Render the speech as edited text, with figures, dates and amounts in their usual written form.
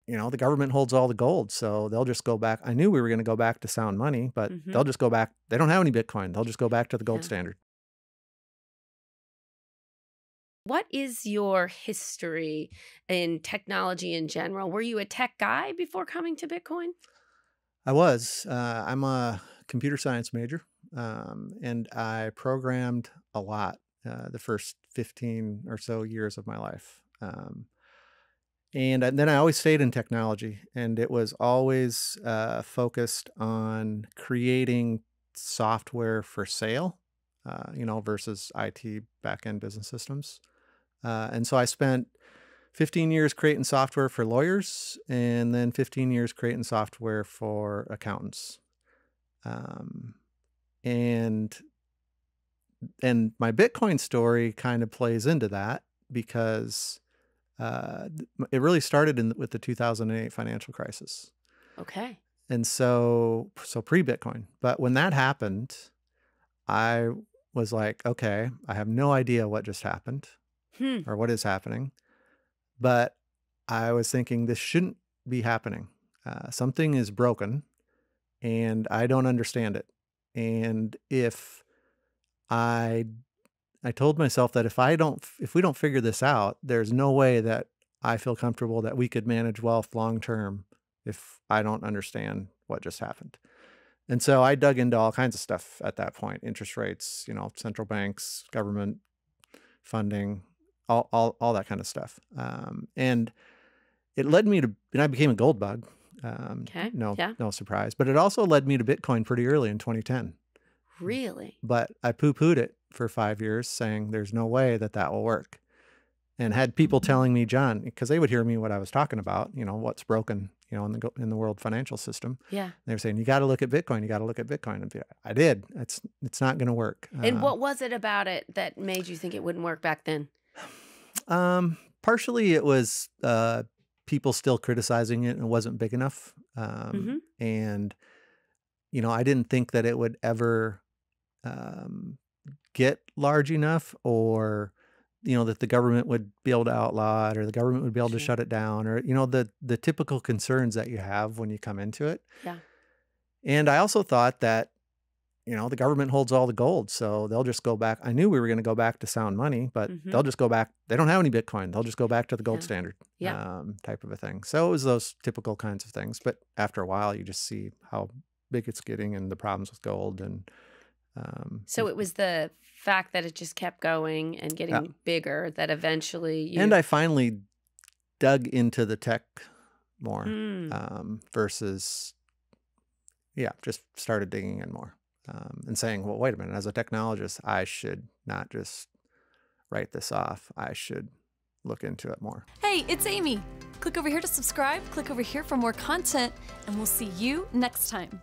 the government holds all the gold, so they'll just go back. I knew we were going to go back to sound money, but they'll just go back. They don't have any Bitcoin. They'll just go back to the gold Yeah. standard. What is your history in technology in general? Were you a tech guy before coming to Bitcoin? I was. I'm a computer science major, and I programmed a lot the first 15 or so years of my life. And then I always stayed in technology, and it was always focused on creating software for sale, versus IT back-end business systems. And so I spent 15 years creating software for lawyers, and then 15 years creating software for accountants. Um, and and my Bitcoin story kind of plays into that because it really started with the 2008 financial crisis. Okay. And so pre-Bitcoin. But when that happened, I was like, okay, I have no idea what just happened or what is happening. But I was thinking this shouldn't be happening. Something is broken and I don't understand it. And if I told myself that if we don't figure this out, there's no way that I feel comfortable that we could manage wealth long term if I don't understand what just happened. And so I dug into all kinds of stuff at that point: interest rates, central banks, government funding, all that kind of stuff. And it led me to, and I became a gold bug. Okay. No, Yeah. no surprise. But it also led me to Bitcoin pretty early in 2010. Really? But I poo-pooed it for 5 years, saying there's no way that will work. And had people telling me, John, because they would hear me what I was talking about, what's broken, in the world financial system. Yeah. They were saying, you got to look at Bitcoin. You got to look at Bitcoin. And I did. It's not going to work. And what was it about it that made you think it wouldn't work back then? Partially it was people still criticizing it and it wasn't big enough. And, I didn't think that it would ever get large enough, or that the government would be able to outlaw it, or the government would be able to shut it down, or the typical concerns that you have when you come into it. Yeah. And I also thought that the government holds all the gold, so they'll just go back. I knew we were going to go back to sound money, but they'll just go back. They don't have any Bitcoin. They'll just go back to the gold standard. Type of a thing. So it was those typical kinds of things. But after a while, you just see how big it's getting and the problems with gold. And so it was the fact that it just kept going and getting bigger that eventually you... And I finally dug into the tech more versus, just started digging in more and saying, well, wait a minute, as a technologist, I should not just write this off. I should look into it more. Hey, it's Amy. Click over here to subscribe, click over here for more content, and we'll see you next time.